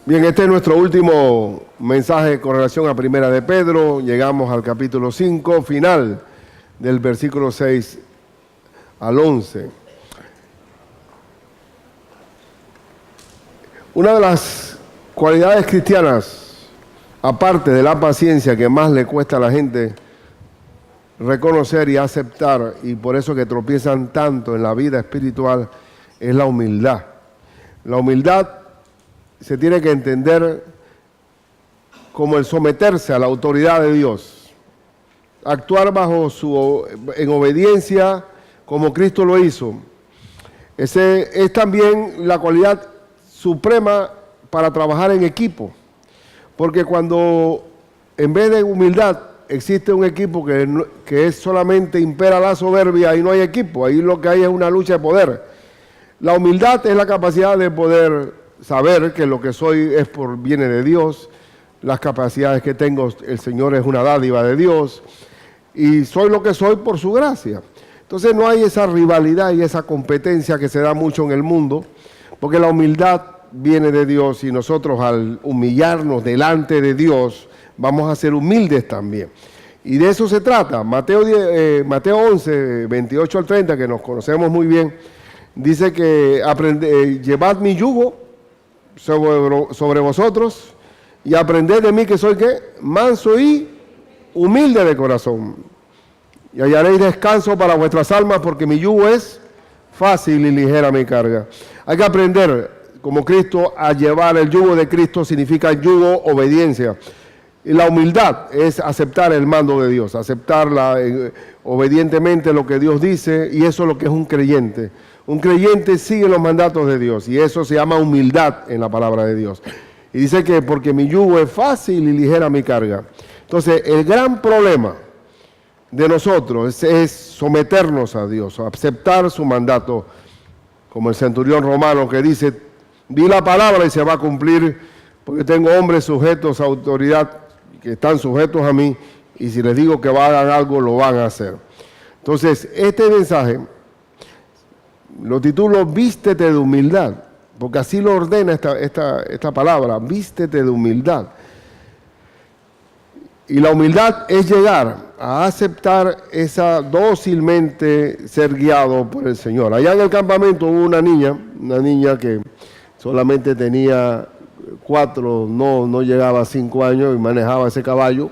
Bien, este es nuestro último mensaje con relación a Primera de Pedro. Llegamos al capítulo 5, final del versículo 6 al 11. Una de las cualidades cristianas, aparte de la paciencia que más le cuesta a la gente reconocer y aceptar, y por eso que tropiezan tanto en la vida espiritual, es la humildad. La humildad se tiene que entender como el someterse a la autoridad de Dios, actuar en obediencia como Cristo lo hizo. Ese es también la cualidad suprema para trabajar en equipo, porque cuando en vez de humildad existe un equipo que es solamente impera la soberbia y no hay equipo, ahí lo que hay es una lucha de poder. La humildad es la capacidad de poder saber que lo que soy viene de Dios, las capacidades que tengo, el Señor es una dádiva de Dios, y soy lo que soy por su gracia. Entonces no hay esa rivalidad y esa competencia que se da mucho en el mundo, porque la humildad viene de Dios y nosotros al humillarnos delante de Dios vamos a ser humildes también. Y de eso se trata. Mateo 11, 28 al 30, que nos conocemos muy bien, dice que llevad mi yugo sobre vosotros y aprended de mí que soy ¿qué? Manso y humilde de corazón. Y hallaréis descanso para vuestras almas, porque mi yugo es fácil y ligera mi carga. Hay que aprender, como Cristo, a llevar el yugo de Cristo. Significa yugo, obediencia. Y la humildad es aceptar el mando de Dios, aceptar obedientemente lo que Dios dice, y eso es lo que es un creyente. Un creyente sigue los mandatos de Dios, y eso se llama humildad en la palabra de Dios. Y dice que porque mi yugo es fácil y ligera mi carga. Entonces, el gran problema de nosotros es someternos a Dios, aceptar su mandato, como el centurión romano que dice, di la palabra y se va a cumplir, porque tengo hombres sujetos a autoridad, que están sujetos a mí, y si les digo que hagan algo, lo van a hacer. Entonces, este mensaje lo titulo Vístete de humildad, porque así lo ordena esta palabra, vístete de humildad. Y la humildad es llegar a aceptar dócilmente ser guiado por el Señor. Allá en el campamento hubo una niña que solamente tenía 4, no llegaba a 5 años y manejaba ese caballo.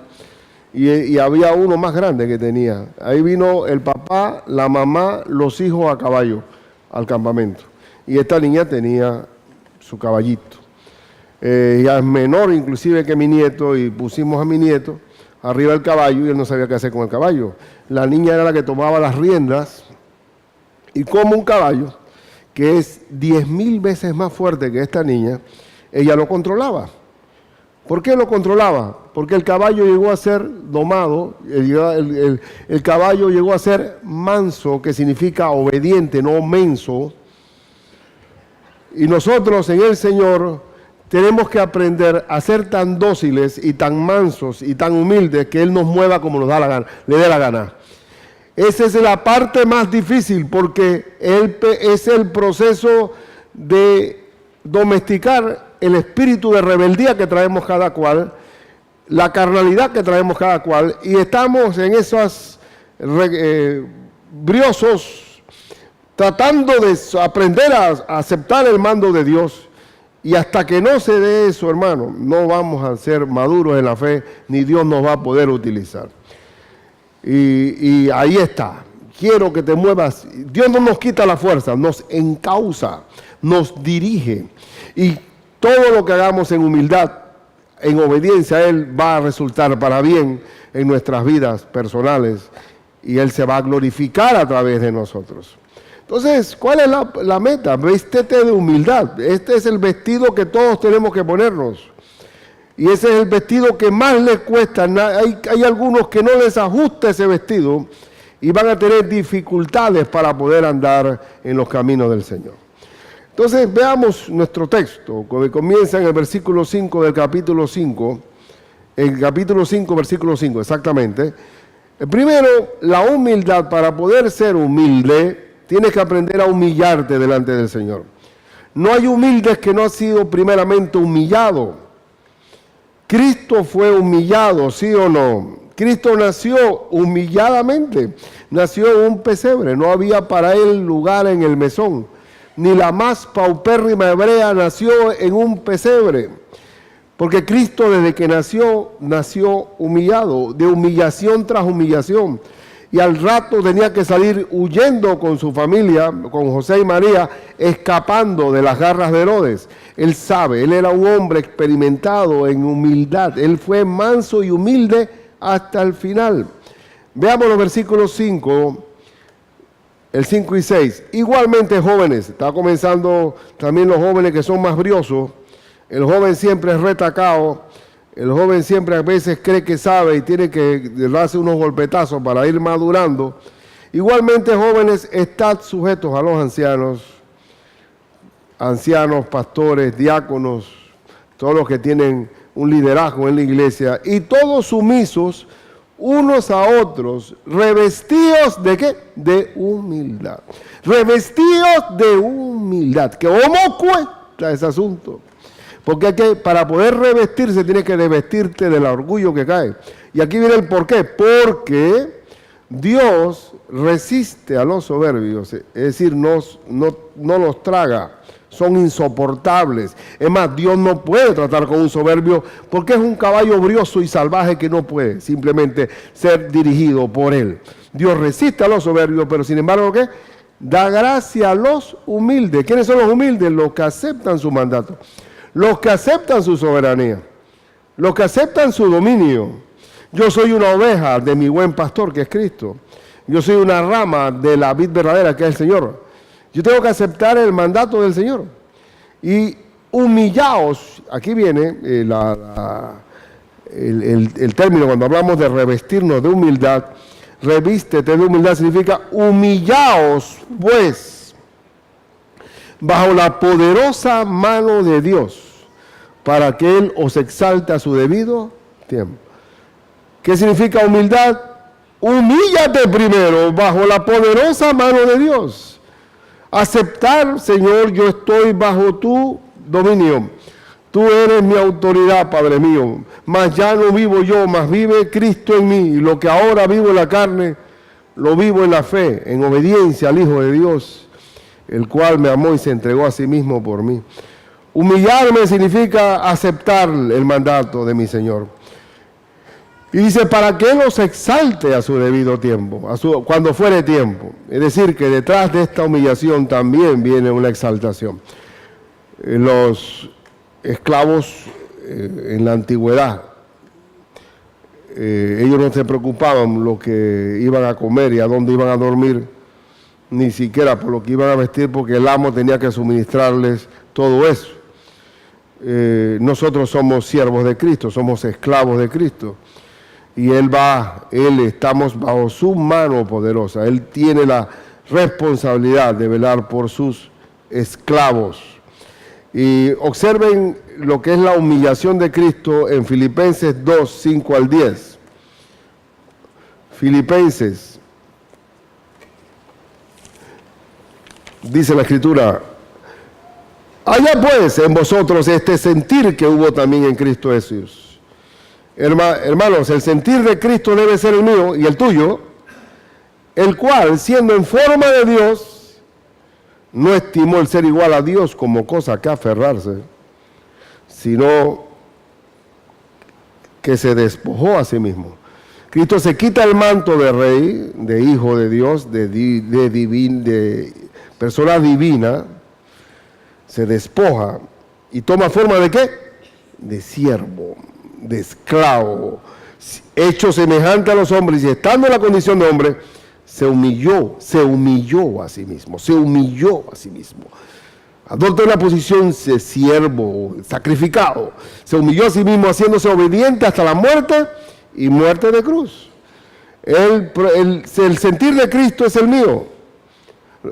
Y había uno más grande que tenía. Ahí vino el papá, la mamá, los hijos a caballo al campamento. Y esta niña tenía su caballito. Ya es menor inclusive que mi nieto, y pusimos a mi nieto arriba del caballo y él no sabía qué hacer con el caballo. La niña era la que tomaba las riendas, y como un caballo que es 10,000 veces más fuerte que esta niña, ella lo controlaba. ¿Por qué lo controlaba? Porque el caballo llegó a ser domado, el caballo llegó a ser manso, que significa obediente, no menso. Y nosotros en el Señor tenemos que aprender a ser tan dóciles y tan mansos y tan humildes que Él nos mueva como nos da la gana, le dé la gana. Esa es la parte más difícil, porque es el proceso de domesticar el espíritu de rebeldía que traemos cada cual, la carnalidad que traemos cada cual, y estamos en esos briosos tratando de aprender a aceptar el mando de Dios, y hasta que no se dé eso, hermano, no vamos a ser maduros en la fe, ni Dios nos va a poder utilizar. Y ahí está. Quiero que te muevas. Dios no nos quita la fuerza, nos encausa, nos dirige, y todo lo que hagamos en humildad, en obediencia a Él, va a resultar para bien en nuestras vidas personales, y Él se va a glorificar a través de nosotros. Entonces, ¿cuál es la meta? Vístete de humildad. Este es el vestido que todos tenemos que ponernos. Y ese es el vestido que más les cuesta. Hay algunos que no les ajusta ese vestido y van a tener dificultades para poder andar en los caminos del Señor. Entonces, veamos nuestro texto, que comienza en el versículo 5 del capítulo 5. El capítulo 5, versículo 5, exactamente. Primero, la humildad. Para poder ser humilde, tienes que aprender a humillarte delante del Señor. No hay humildes que no han sido primeramente humillados. Cristo fue humillado, ¿sí o no? Cristo nació humilladamente, nació en un pesebre, no había para él lugar en el mesón. Ni la más paupérrima hebrea nació en un pesebre, porque Cristo desde que nació humillado, de humillación tras humillación. Y al rato tenía que salir huyendo con su familia, con José y María, escapando de las garras de Herodes. Él sabe, él era un hombre experimentado en humildad. Él fue manso y humilde hasta el final. Veamos los versículos 5, el 5 y 6. Igualmente, jóvenes, está comenzando también los jóvenes que son más briosos. El joven siempre es retacado. El joven siempre a veces cree que sabe y tiene que darse unos golpetazos para ir madurando. Igualmente, jóvenes, estad sujetos a los ancianos, pastores, diáconos, todos los que tienen un liderazgo en la iglesia, y todos sumisos unos a otros, revestidos ¿de qué? De humildad. Revestidos de humildad. ¿Que cómo cuesta ese asunto? Porque hay que, para poder revestirse, tienes que revestirte del orgullo que cae. Y aquí viene el por qué. Porque Dios resiste a los soberbios, es decir, no los traga, son insoportables. Es más, Dios no puede tratar con un soberbio porque es un caballo brioso y salvaje que no puede simplemente ser dirigido por él. Dios resiste a los soberbios, pero sin embargo, ¿qué? Da gracia a los humildes. ¿Quiénes son los humildes? Los que aceptan su mandato. Los que aceptan su soberanía, los que aceptan su dominio. Yo soy una oveja de mi buen pastor, que es Cristo. Yo soy una rama de la vid verdadera, que es el Señor. Yo tengo que aceptar el mandato del Señor. Y humillaos, aquí viene el término cuando hablamos de revestirnos de humildad. Revístete de humildad significa humillaos, pues, bajo la poderosa mano de Dios, para que Él os exalte a su debido tiempo. ¿Qué significa humildad? Humíllate primero bajo la poderosa mano de Dios. Aceptar, Señor, yo estoy bajo tu dominio. Tú eres mi autoridad, Padre mío. Mas ya no vivo yo, mas vive Cristo en mí. Y lo que ahora vivo en la carne, lo vivo en la fe, en obediencia al Hijo de Dios, el cual me amó y se entregó a sí mismo por mí. Humillarme significa aceptar el mandato de mi Señor. Y dice, para que Él os exalte a su debido tiempo, cuando fuere tiempo. Es decir, que detrás de esta humillación también viene una exaltación. Los esclavos en la antigüedad, ellos no se preocupaban lo que iban a comer y a dónde iban a dormir, ni siquiera por lo que iban a vestir, porque el amo tenía que suministrarles todo eso. Nosotros somos siervos de Cristo, somos esclavos de Cristo. Y estamos bajo su mano poderosa. Él tiene la responsabilidad de velar por sus esclavos. Y observen lo que es la humillación de Cristo en Filipenses 2, 5 al 10. Filipenses. Dice la Escritura, haya pues en vosotros este sentir que hubo también en Cristo Jesús. Hermanos, el sentir de Cristo debe ser el mío y el tuyo, el cual, siendo en forma de Dios, no estimó el ser igual a Dios como cosa que aferrarse, sino que se despojó a sí mismo. Cristo se quita el manto de rey, de hijo de Dios, de persona divina, se despoja y toma forma de ¿qué? De siervo, de esclavo, hecho semejante a los hombres y estando en la condición de hombre, se humilló a sí mismo, Adopta una posición de siervo, sacrificado, se humilló a sí mismo haciéndose obediente hasta la muerte y muerte de cruz. El sentir de Cristo es el mío.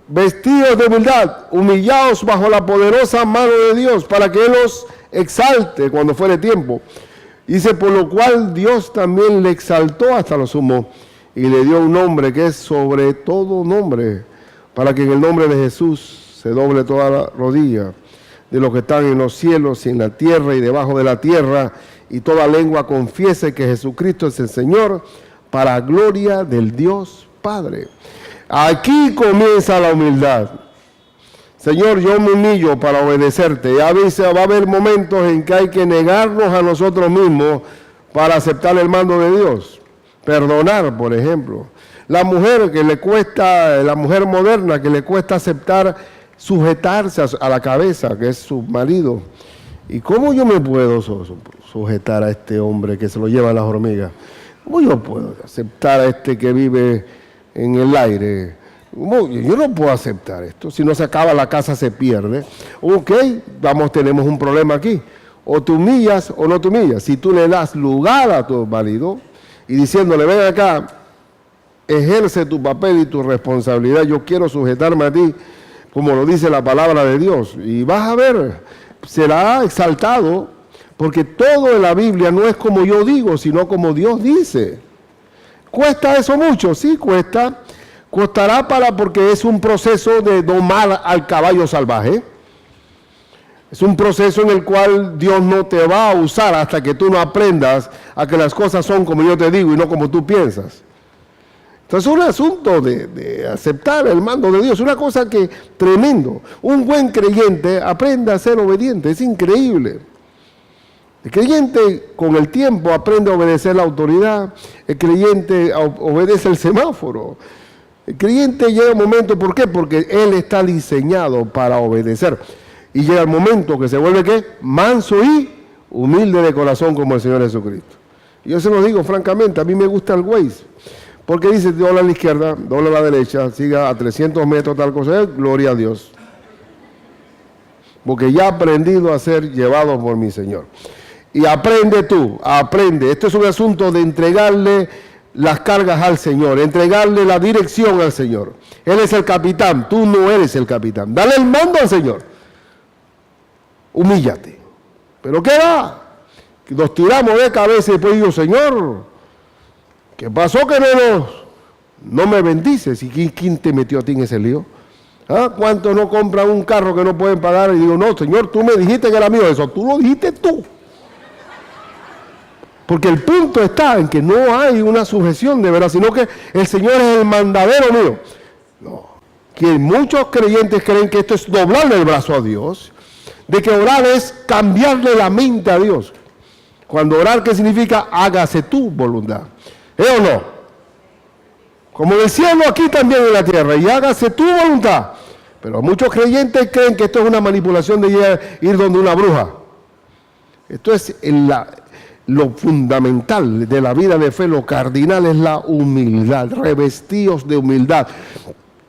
Vestidos de humildad, humillados bajo la poderosa mano de Dios, para que Él los exalte cuando fuere tiempo. Dice, por lo cual Dios también le exaltó hasta lo sumo y le dio un nombre que es sobre todo nombre, para que en el nombre de Jesús se doble toda la rodilla de los que están en los cielos y en la tierra y debajo de la tierra, y toda lengua confiese que Jesucristo es el Señor, para gloria del Dios Padre. Aquí comienza la humildad. Señor, yo me humillo para obedecerte. Y a veces va a haber momentos en que hay que negarnos a nosotros mismos para aceptar el mando de Dios. Perdonar, por ejemplo. La mujer moderna que le cuesta aceptar sujetarse a la cabeza, que es su marido. ¿Y cómo yo me puedo sujetar a este hombre que se lo llevan las hormigas? ¿Cómo yo puedo aceptar a este que vive en el aire? Yo no puedo aceptar esto. Si no se acaba, la casa se pierde. Ok, tenemos un problema aquí. O te humillas o no te humillas. Si tú le das lugar a tu marido y diciéndole, ven acá, ejerce tu papel y tu responsabilidad, yo quiero sujetarme a ti, como lo dice la palabra de Dios. Y vas a ver, será exaltado, porque todo en la Biblia no es como yo digo, sino como Dios dice. ¿Cuesta eso mucho? Sí, cuesta. Costará porque es un proceso de domar al caballo salvaje. Es un proceso en el cual Dios no te va a usar hasta que tú no aprendas a que las cosas son como yo te digo y no como tú piensas. Entonces es un asunto de aceptar el mando de Dios, una cosa que tremendo. Un buen creyente aprende a ser obediente, es increíble. El creyente con el tiempo aprende a obedecer la autoridad, el creyente obedece el semáforo. El creyente llega un momento, ¿por qué? Porque él está diseñado para obedecer. Y llega el momento que se vuelve, ¿qué? Manso y humilde de corazón como el Señor Jesucristo. Yo se lo digo francamente, a mí me gusta el Waze. Porque dice, dobla a la izquierda, dobla a la derecha, siga a 300 metros tal cosa, gloria a Dios. Porque ya he aprendido a ser llevado por mi Señor. Y aprende tú, aprende. Esto es un asunto de entregarle las cargas al Señor, entregarle la dirección al Señor. Él es el capitán, tú no eres el capitán. Dale el mando al Señor. Humíllate. ¿Pero qué va? Que nos tiramos de cabeza y después digo, Señor, ¿qué pasó que no me bendices? ¿Y quién te metió a ti en ese lío? ¿Ah? ¿Cuántos no compran un carro que no pueden pagar? Y digo, no, Señor, tú me dijiste que era mío. Eso tú lo dijiste tú. Porque el punto está en que no hay una sujeción de verdad, sino que el Señor es el mandadero mío. No. Que muchos creyentes creen que esto es doblarle el brazo a Dios, de que orar es cambiarle la mente a Dios. Cuando orar, ¿qué significa? Hágase tu voluntad. ¿O no? Como en el cielo, aquí también en la tierra, y hágase tu voluntad. Pero muchos creyentes creen que esto es una manipulación de ir donde una bruja. Esto es lo fundamental de la vida de fe, lo cardinal es la humildad, revestidos de humildad.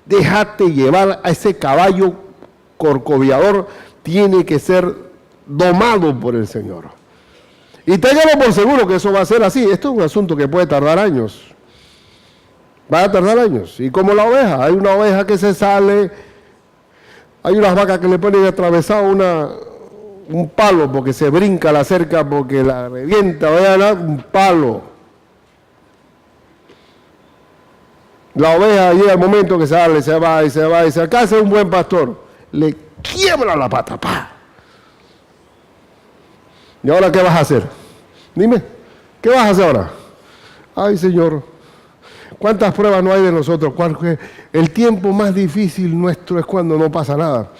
Déjate llevar a ese caballo corcoviador, tiene que ser domado por el Señor. Y téngalo por seguro que eso va a ser así. Esto es un asunto que puede tardar años. Va a tardar años. Y como la oveja, hay una oveja que se sale, hay unas vacas que le ponen atravesado un palo porque se brinca la cerca, porque la revienta, un palo. La oveja llega el momento que sale, se va y se va y se alcanza un buen pastor, le quiebra la pata, ¡pah! ¿Y ahora qué vas a hacer? Dime, ¿qué vas a hacer ahora? Ay, Señor, ¿cuántas pruebas no hay de nosotros? El tiempo más difícil nuestro es cuando no pasa nada.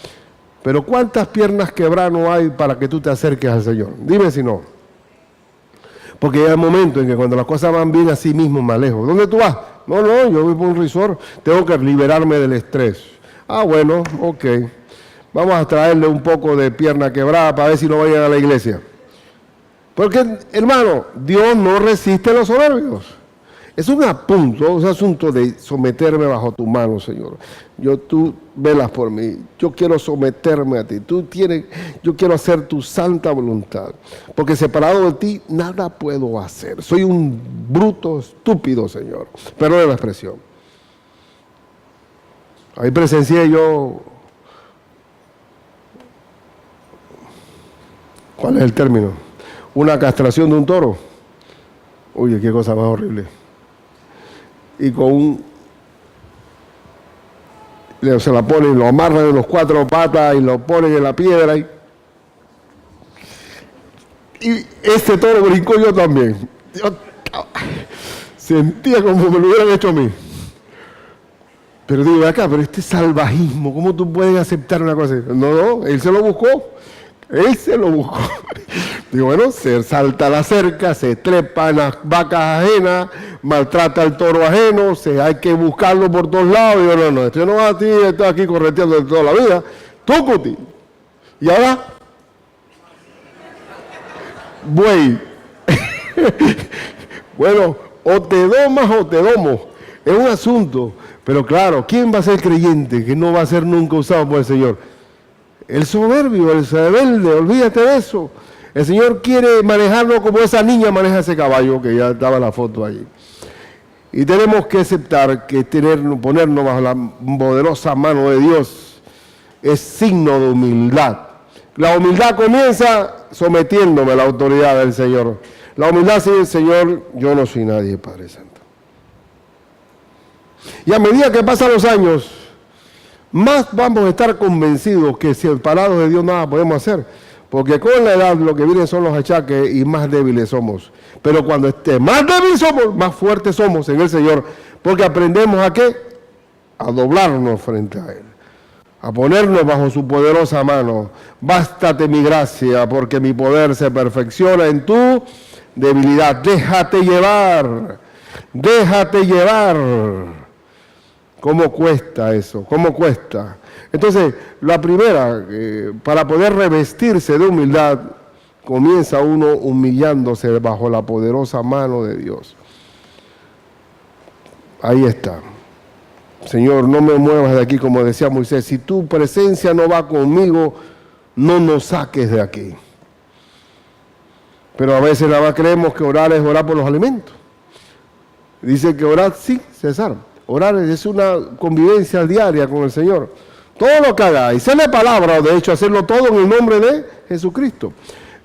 Pero ¿cuántas piernas quebradas no hay para que tú te acerques al Señor? Dime si no. Porque llega el momento en que cuando las cosas van bien, así mismo me alejo. ¿Dónde tú vas? No, yo voy por un resort, tengo que liberarme del estrés. Ah, bueno, ok. Vamos a traerle un poco de pierna quebrada para ver si no vayan a la iglesia. Porque, hermano, Dios no resiste a los soberbios. Es un asunto de someterme bajo tu mano, Señor. Tú velas por mí. Yo quiero someterme a ti. Yo quiero hacer tu santa voluntad. Porque separado de ti, nada puedo hacer. Soy un bruto, estúpido, Señor. Perdón la expresión. Ahí presencié yo. ¿Cuál es el término? Una castración de un toro. Oye, qué cosa más horrible. Y se la ponen, lo amarran en los 4 patas y lo ponen en la piedra. Y ese toro brincó, yo también. Yo sentía como me lo hubieran hecho a mí. Pero digo, acá, pero este salvajismo, ¿cómo tú puedes aceptar una cosa así? No, él se lo buscó. Él se lo buscó. Digo, bueno, se salta la cerca, se trepa en las vacas ajenas, maltrata al toro ajeno, hay que buscarlo por todos lados. Digo, no, esto no va a ti, estoy aquí correteando de toda la vida. Tócate. Y ahora, buey. Bueno, o te domas o te domo. Es un asunto. Pero claro, ¿quién va a ser creyente que no va a ser nunca usado por el Señor? El soberbio, el rebelde, olvídate de eso. El Señor quiere manejarlo como esa niña maneja ese caballo, que ya estaba la foto allí. Y tenemos que aceptar que ponernos bajo la poderosa mano de Dios es signo de humildad. La humildad comienza sometiéndome a la autoridad del Señor. La humildad sigue, Señor, yo no soy nadie, Padre Santo. Y a medida que pasan los años, más vamos a estar convencidos que separados de Dios nada podemos hacer. Porque con la edad lo que vienen son los achaques y más débiles somos. Pero cuando más débiles somos, más fuertes somos en el Señor. Porque aprendemos a ¿qué? A doblarnos frente a Él. A ponernos bajo su poderosa mano. Bástate mi gracia, porque mi poder se perfecciona en tu debilidad. Déjate llevar. Déjate llevar. ¿Cómo cuesta eso? ¿Cómo cuesta? Entonces, la primera, para poder revestirse de humildad, comienza uno humillándose bajo la poderosa mano de Dios. Ahí está. Señor, no me muevas de aquí, como decía Moisés. Si tu presencia no va conmigo, no nos saques de aquí. Pero a veces nada más creemos que orar es orar por los alimentos. Dice que orar sí, César. Orar es una convivencia diaria con el Señor. Todo lo que haga, y sea la palabra, o de hecho hacerlo todo en el nombre de Jesucristo.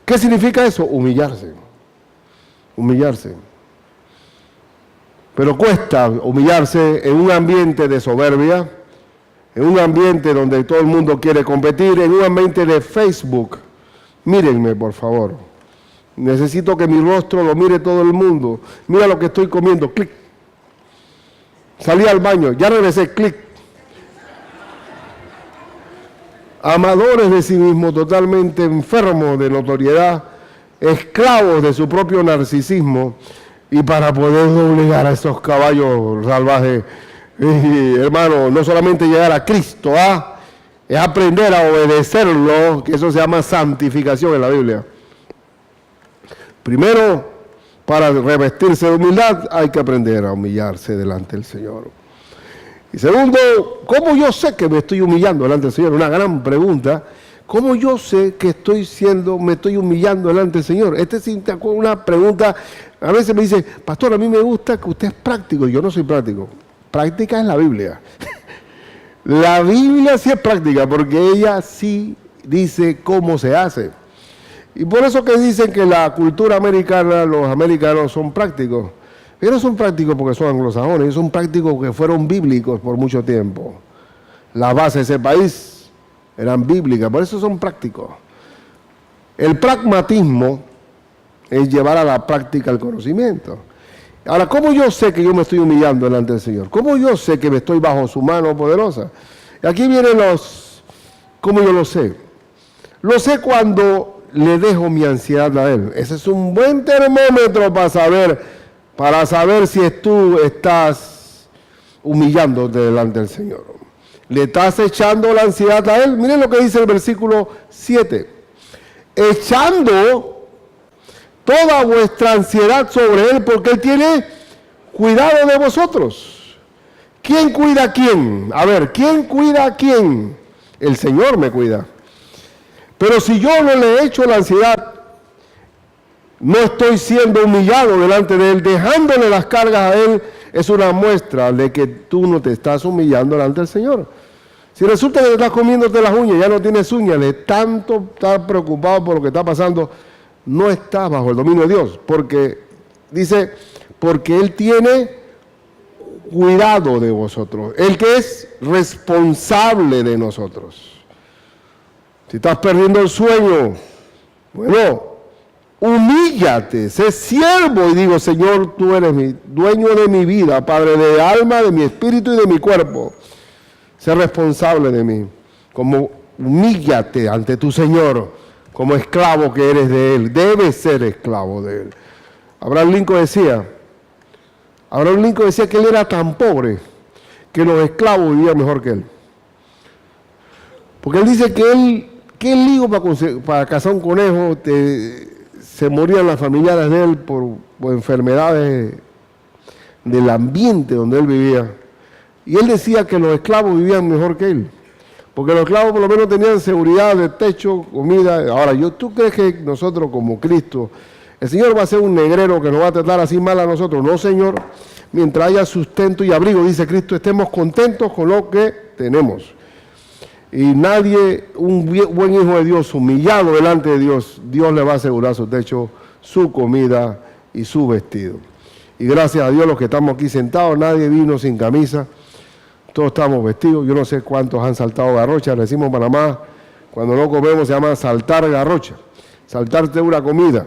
¿Qué significa eso? Humillarse. Humillarse. Pero cuesta humillarse en un ambiente de soberbia, en un ambiente donde todo el mundo quiere competir, en un ambiente de Facebook. Mírenme, por favor. Necesito que mi rostro lo mire todo el mundo. Mira lo que estoy comiendo. Clic. Salí al baño, ya regresé, clic. Amadores de sí mismos, totalmente enfermos de notoriedad, esclavos de su propio narcisismo, y para poder doblegar a esos caballos salvajes, hermano, no solamente llegar a Cristo, es aprender a obedecerlo, que eso se llama santificación en la Biblia. Primero, para revestirse de humildad hay que aprender a humillarse delante del Señor. Y segundo, ¿cómo yo sé que me estoy humillando delante del Señor? Una gran pregunta. ¿Cómo yo sé que me estoy humillando delante del Señor? Esta es una pregunta. A veces me dice, pastor, a mí me gusta que usted es práctico. Yo no soy práctico. Práctica es la Biblia. La Biblia sí es práctica porque ella sí dice cómo se hace. Y por eso que dicen que la cultura americana, los americanos son prácticos. Ellos no son prácticos porque son anglosajones, ellos son prácticos porque fueron bíblicos por mucho tiempo. Las bases de ese país eran bíblicas, por eso son prácticos. El pragmatismo es llevar a la práctica el conocimiento. Ahora, ¿cómo yo sé que yo me estoy humillando delante del Señor? ¿Cómo yo sé que me estoy bajo su mano poderosa? Y aquí vienen ¿cómo yo lo sé? Lo sé cuando le dejo mi ansiedad a Él. Ese es un buen termómetro para saber si tú estás humillándote delante del Señor. ¿Le estás echando la ansiedad a Él? Miren lo que dice el versículo 7. Echando toda vuestra ansiedad sobre Él, porque Él tiene cuidado de vosotros. ¿Quién cuida a quién? A ver, ¿quién cuida a quién? El Señor me cuida. Pero si yo no le echo la ansiedad, no estoy siendo humillado delante de Él, dejándole las cargas a Él, es una muestra de que tú no te estás humillando delante del Señor. Si resulta que te estás comiéndote las uñas, ya no tienes uñas, de tanto estar preocupado por lo que está pasando, no estás bajo el dominio de Dios, porque dice, porque Él tiene cuidado de vosotros, el que es responsable de nosotros. Si estás perdiendo el sueño, bueno, Humíllate, sé siervo y digo, Señor, tú eres mi dueño de mi vida, Padre de alma, de mi espíritu y de mi cuerpo. Sé responsable de mí. Como humíllate ante tu Señor, como esclavo que eres de Él. Debes ser esclavo de Él. Abraham Lincoln decía que él era tan pobre que los esclavos vivían mejor que él. Porque él dice que él hijo para cazar un conejo, se morían las familiares de él por enfermedades del ambiente donde él vivía. Y él decía que los esclavos vivían mejor que él. Porque los esclavos por lo menos tenían seguridad de techo, comida. Ahora, ¿tú crees que nosotros como Cristo, el Señor va a ser un negrero que nos va a tratar así mal a nosotros? No, Señor. Mientras haya sustento y abrigo, dice Cristo, estemos contentos con lo que tenemos. Y nadie, un buen hijo de Dios, humillado delante de Dios, Dios le va a asegurar su techo, su comida y su vestido. Y gracias a Dios los que estamos aquí sentados, nadie vino sin camisa, todos estamos vestidos. Yo no sé cuántos han saltado garrocha, le decimos en Panamá, cuando no comemos se llama saltar garrocha, saltarte una comida.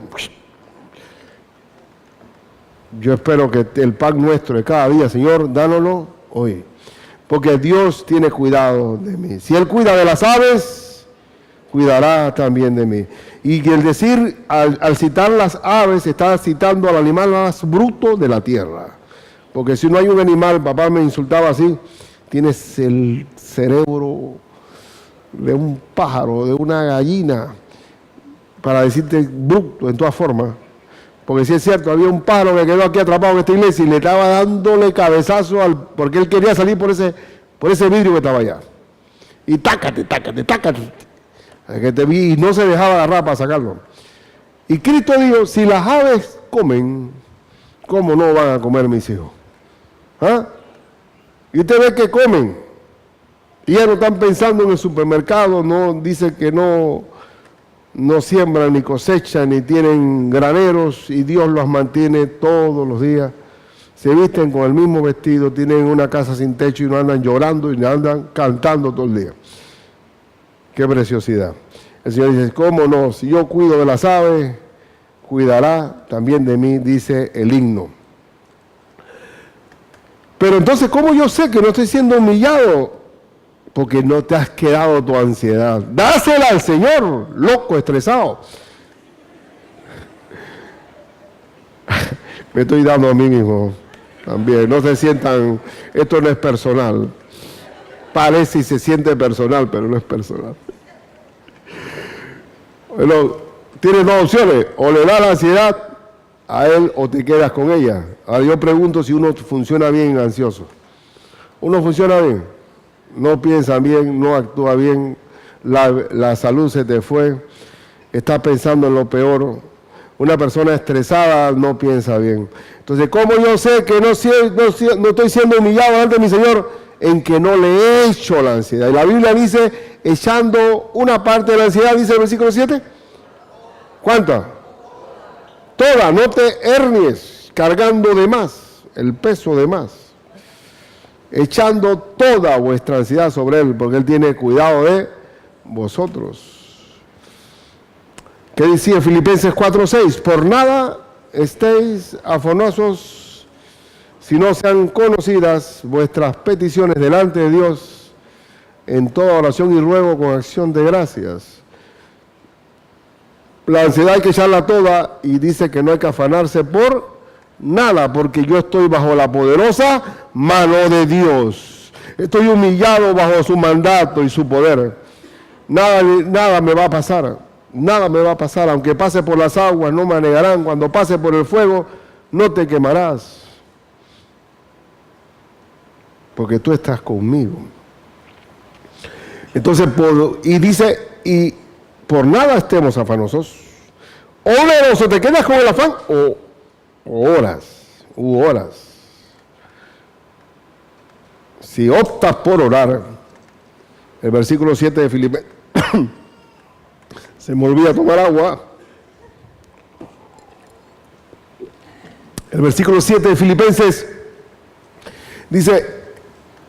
Yo espero que el pan nuestro de cada día, Señor, dánoslo hoy. Porque Dios tiene cuidado de mí. Si Él cuida de las aves, cuidará también de mí. Y el decir, al citar las aves, está citando al animal más bruto de la tierra. Porque si no hay un animal, papá me insultaba así, tienes el cerebro de un pájaro, de una gallina, para decirte bruto en todas formas. Porque si es cierto, había un pájaro que quedó aquí atrapado en esta iglesia y le estaba dándole cabezazo porque él quería salir por ese vidrio que estaba allá. Y tácate. Que te vi y no se dejaba agarrar para sacarlo. Y Cristo dijo, si las aves comen, ¿cómo no van a comer mis hijos? ¿Ah? Y usted ve que comen. Y ya no están pensando en el supermercado, no dice que no siembran ni cosechan ni tienen graneros y Dios los mantiene todos los días. Se visten con el mismo vestido, tienen una casa sin techo y no andan llorando y no andan cantando todo el día. Qué preciosidad. El Señor dice, ¿cómo no? Si yo cuido de las aves, cuidará también de mí, dice el himno. Pero entonces, ¿cómo yo sé que no estoy siendo humillado? Porque no te has quedado tu ansiedad. Dásela al Señor, loco, estresado. Me estoy dando a mí mismo también. No se sientan, esto no es personal. Parece y se siente personal, pero no es personal. Bueno, tienes dos opciones. O le das la ansiedad a él o te quedas con ella. Ahora yo pregunto si uno funciona bien ansioso. ¿Uno funciona bien? No piensa bien, no actúa bien, la salud se te fue, estás pensando en lo peor. Una persona estresada no piensa bien. Entonces, ¿cómo yo sé que no estoy siendo humillado delante de mi Señor? En que no le he hecho la ansiedad. Y la Biblia dice, echando una parte de la ansiedad, dice el versículo 7. ¿Cuánta? Toda, no te hernies, cargando de más, el peso de más. Echando toda vuestra ansiedad sobre Él, porque Él tiene cuidado de vosotros. ¿Qué decía Filipenses 4:6? Por nada estéis afanosos, si no sean conocidas vuestras peticiones delante de Dios, en toda oración y ruego con acción de gracias. La ansiedad hay que echarla toda, y dice que no hay que afanarse por nada, porque yo estoy bajo la poderosa mano de Dios. Estoy humillado bajo su mandato y su poder. Nada me va a pasar. Nada me va a pasar. Aunque pase por las aguas, no me anegarán. Cuando pase por el fuego, no te quemarás. Porque tú estás conmigo. Entonces, y por nada estemos afanosos. O te quedas con el afán, o horas. Si optas por orar, el versículo 7 de Filipenses, se me olvida tomar agua. El versículo 7 de Filipenses dice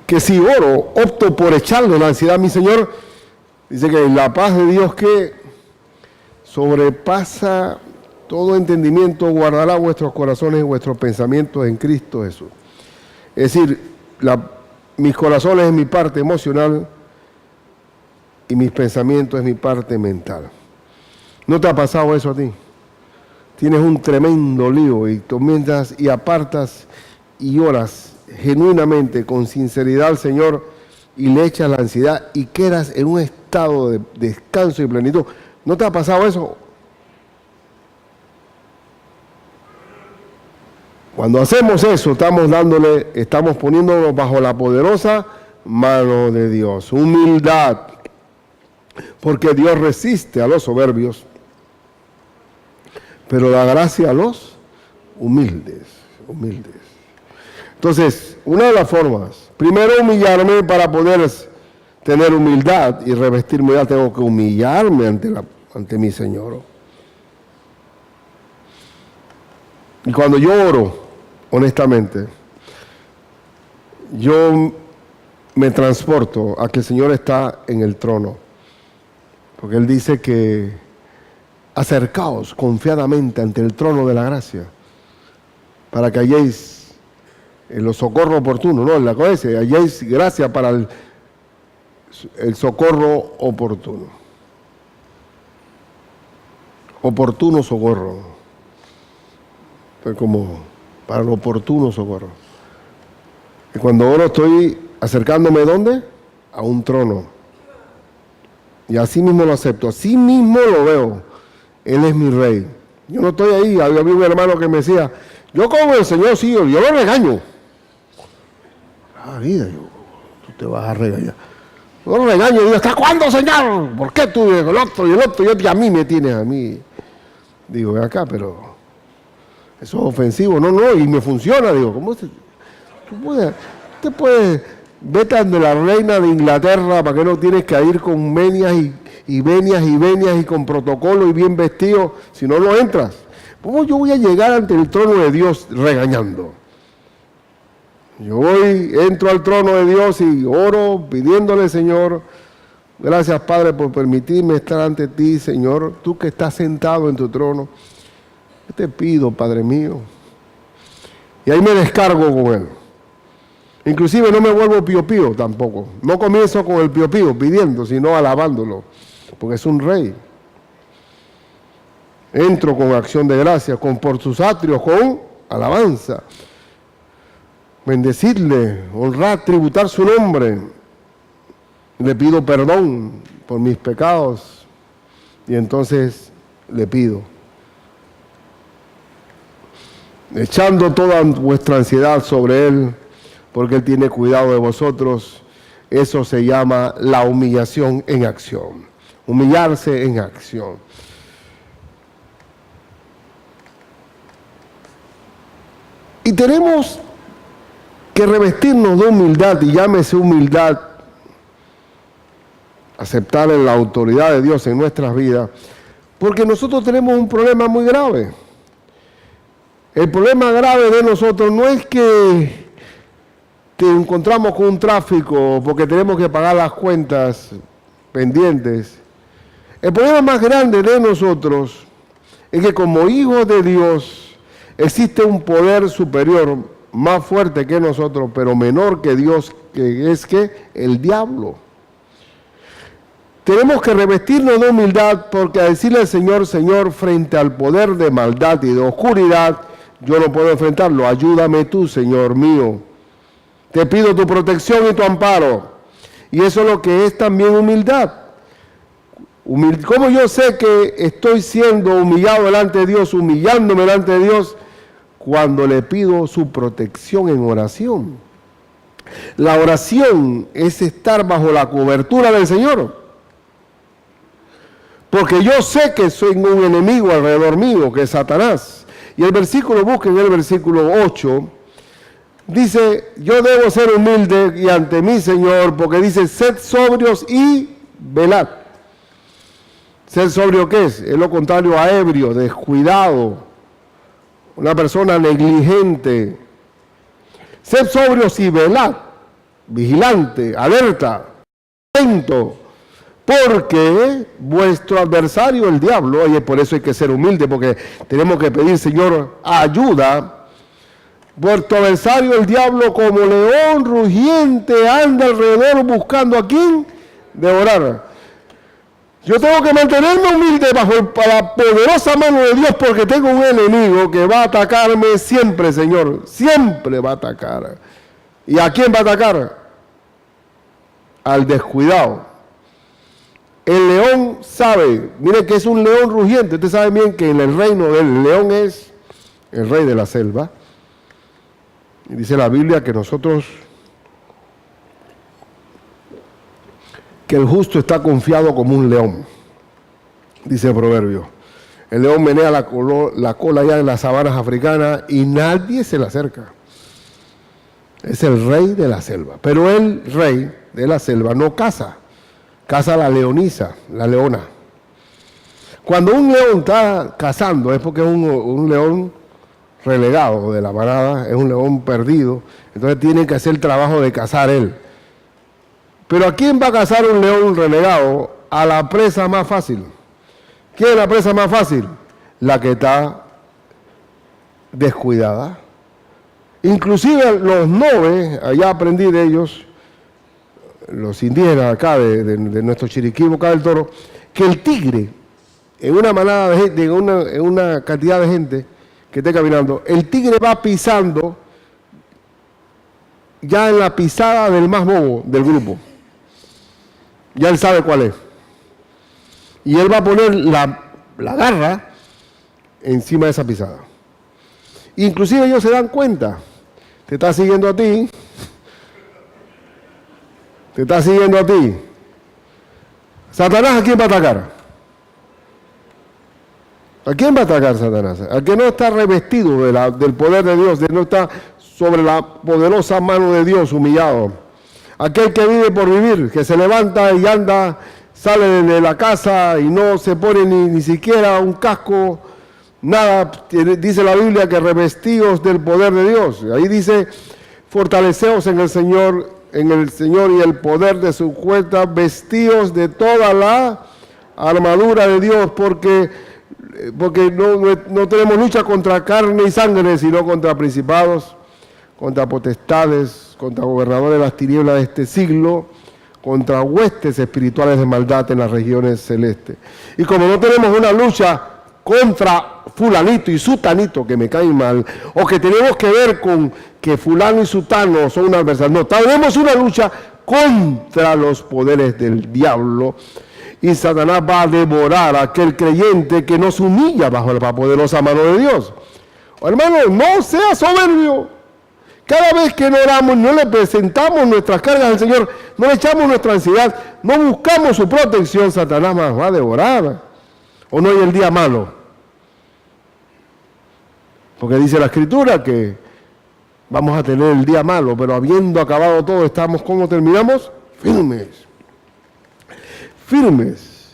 que si oro, opto por echarle la ansiedad a mi Señor. Dice que la paz de Dios que sobrepasa todo entendimiento guardará vuestros corazones y vuestros pensamientos en Cristo Jesús. Es decir, mis corazones es mi parte emocional y mis pensamientos es mi parte mental. ¿No te ha pasado eso a ti? Tienes un tremendo lío y comienzas y apartas y oras genuinamente, con sinceridad al Señor, y le echas la ansiedad y quedas en un estado de descanso y plenitud. ¿No te ha pasado eso? Cuando hacemos eso, estamos poniéndonos bajo la poderosa mano de Dios. Humildad, porque Dios resiste a los soberbios, pero da gracia a los humildes. Entonces, una de las formas, primero humillarme para poder tener humildad y revestir humildad, tengo que humillarme ante mi Señor. Y cuando yo oro, honestamente, yo me transporto a que el Señor está en el trono. Porque Él dice que acercaos confiadamente ante el trono de la gracia, para que halléis los socorros oportunos, ¿no? En la cosa halléis gracia para el socorro oportuno. Oportuno socorro. Pues como para el oportuno socorro. Y cuando oro estoy acercándome, ¿dónde? A un trono. Y así mismo lo acepto, así mismo lo veo. Él es mi rey. Yo no estoy ahí. Había un hermano que me decía, yo como el Señor, sí, yo lo regaño. Vida, tú te vas a regañar. Yo lo regaño, digo, ¿hasta cuándo, Señor? ¿Por qué tú el otro y el otro? Y a mí me tienes a mí. Digo, ven acá, pero eso es ofensivo. No, y me funciona. Digo, ¿cómo usted puede, vete ante la reina de Inglaterra, para que no tienes que ir con venias y venias y con protocolo y bien vestido, si no, no entras. ¿Cómo yo voy a llegar ante el trono de Dios regañando? Yo entro al trono de Dios y oro pidiéndole, Señor, gracias, Padre, por permitirme estar ante ti, Señor, tú que estás sentado en tu trono. Yo te pido, Padre mío. Y ahí me descargo con Él. Inclusive no me vuelvo pío tampoco. No comienzo con el pío pidiendo, sino alabándolo, porque es un rey. Entro con acción de gracias, por sus atrios, con alabanza. Bendecirle, honrar, tributar su nombre. Le pido perdón por mis pecados. Y entonces le pido, echando toda vuestra ansiedad sobre Él, porque Él tiene cuidado de vosotros. Eso se llama la humillación en acción. Humillarse en acción. Y tenemos que revestirnos de humildad, y llámese humildad, aceptar la autoridad de Dios en nuestras vidas, porque nosotros tenemos un problema muy grave. El problema grave de nosotros no es que te encontramos con un tráfico porque tenemos que pagar las cuentas pendientes. El problema más grande de nosotros es que como hijos de Dios existe un poder superior más fuerte que nosotros, pero menor que Dios, que es que el diablo. Tenemos que revestirnos de humildad, porque a decirle al Señor, Señor, frente al poder de maldad y de oscuridad, yo no puedo enfrentarlo. Ayúdame tú, Señor mío. Te pido tu protección y tu amparo. Y eso es lo que es también humildad. ¿Cómo yo sé que estoy siendo humillado delante de Dios, humillándome delante de Dios? Cuando le pido su protección en oración. La oración es estar bajo la cobertura del Señor. Porque yo sé que soy un enemigo alrededor mío, que es Satanás. Y el versículo, busquen el versículo 8, dice, yo debo ser humilde y ante mi Señor, porque dice, sed sobrios y velad. ¿Ser sobrio qué es? Es lo contrario a ebrio, descuidado. Una persona negligente. Sed sobrios y velad, vigilante, alerta, atento, porque vuestro adversario, el diablo, y por eso hay que ser humilde, porque tenemos que pedir, Señor, ayuda. Vuestro adversario, el diablo, como león rugiente, anda alrededor buscando a quién devorar. Yo tengo que mantenerme humilde bajo la poderosa mano de Dios, porque tengo un enemigo que va a atacarme siempre, Señor. Siempre va a atacar. ¿Y a quién va a atacar? Al descuidado. El león sabe, mire que es un león rugiente. Usted sabe bien que en el reino del león es el rey de la selva. Y dice la Biblia que nosotros, que el justo está confiado como un león, dice el proverbio. El león menea la cola allá en las sabanas africanas y nadie se le acerca. Es el rey de la selva. Pero el rey de la selva no caza, caza la leonisa, la leona. Cuando un león está cazando es porque es un león relegado de la manada, es un león perdido, entonces tiene que hacer el trabajo de cazar él. Pero ¿a quién va a cazar un león relegado? A la presa más fácil. ¿Quién es la presa más fácil? La que está descuidada. Inclusive los nobes, allá aprendí de ellos, los indígenas acá de nuestro Chiriquí, Boca del Toro, que el tigre, en una manada de gente, en una cantidad de gente que esté caminando, el tigre va pisando ya en la pisada del más bobo del grupo. Ya él sabe cuál es. Y él va a poner la garra encima de esa pisada. Inclusive ellos se dan cuenta. Te está siguiendo a ti. Te está siguiendo a ti. ¿Satanás a quién va a atacar? ¿A quién va a atacar Satanás? Al que no está revestido del poder de Dios, de no está sobre la poderosa mano de Dios humillado. Aquel que vive por vivir, que se levanta y anda, sale de la casa y no se pone ni siquiera un casco, nada. Dice la Biblia que revestidos del poder de Dios. Ahí dice, fortaleceos en el Señor y el poder de su fuerza, vestidos de toda la armadura de Dios, porque no tenemos lucha contra carne y sangre, sino contra principados, contra potestades, contra gobernadores de las tinieblas de este siglo, contra huestes espirituales de maldad en las regiones celestes. Y como no tenemos una lucha contra fulanito y sutanito que me caen mal, o que tenemos que ver con que fulano y sutano son un adversario, no, tenemos una lucha contra los poderes del diablo, y Satanás va a devorar a aquel creyente que nos humilla bajo la poderosa mano de Dios. Hermano, no sea soberbio. Cada vez que no oramos, no le presentamos nuestras cargas al Señor, no le echamos nuestra ansiedad, no buscamos su protección, Satanás nos va a devorar. ¿O no hay el día malo? Porque dice la Escritura que vamos a tener el día malo, pero habiendo acabado todo, estamos, ¿cómo terminamos? Firmes. Firmes.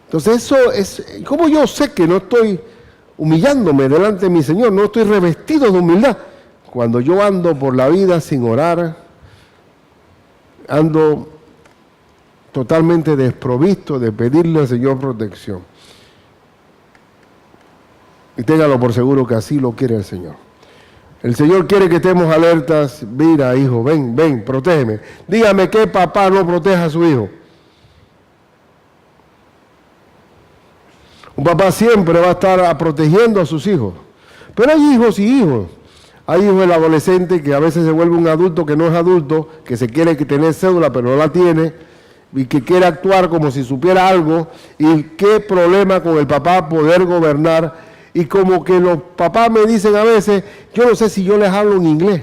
Entonces eso es, ¿cómo yo sé que no estoy humillándome delante de mi Señor? No estoy revestido de humildad. Cuando yo ando por la vida sin orar, ando totalmente desprovisto de pedirle al Señor protección. Y téngalo por seguro que así lo quiere el Señor. El Señor quiere que estemos alertas. Mira, hijo, ven, protégeme. Dígame qué papá no protege a su hijo. Un papá siempre va a estar protegiendo a sus hijos. Pero hay hijos y hijos. Hay hijos del adolescente que a veces se vuelve un adulto que no es adulto, que se quiere tener cédula pero no la tiene, y que quiere actuar como si supiera algo, y qué problema con el papá poder gobernar. Y como que los papás me dicen a veces, yo no sé si yo les hablo en inglés.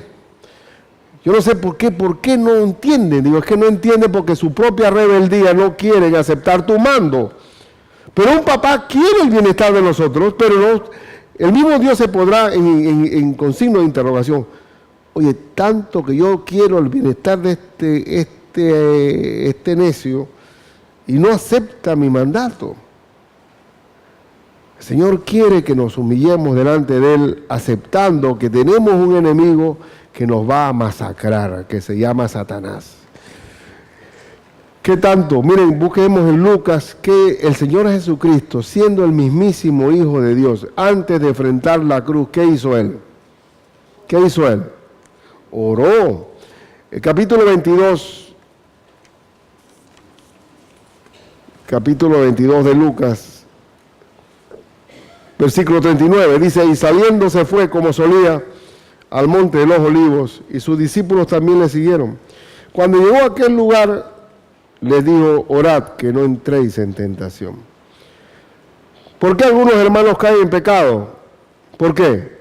Yo no sé por qué no entienden. Digo, es que no entienden porque su propia rebeldía no quieren aceptar tu mando. Pero un papá quiere el bienestar de nosotros, pero no, el mismo Dios se podrá con signo de interrogación. Oye, tanto que yo quiero el bienestar de este necio y no acepta mi mandato. El Señor quiere que nos humillemos delante de Él, aceptando que tenemos un enemigo que nos va a masacrar, que se llama Satanás. ¿Qué tanto? Miren, busquemos en Lucas que el Señor Jesucristo, siendo el mismísimo Hijo de Dios, antes de enfrentar la cruz, ¿qué hizo Él? ¿Qué hizo Él? Oró. El capítulo 22 de Lucas, versículo 39, dice, y saliendo se fue como solía al monte de los olivos, y sus discípulos también le siguieron. Cuando llegó a aquel lugar, les dijo, orad que no entréis en tentación. ¿Por qué algunos hermanos caen en pecado? ¿Por qué?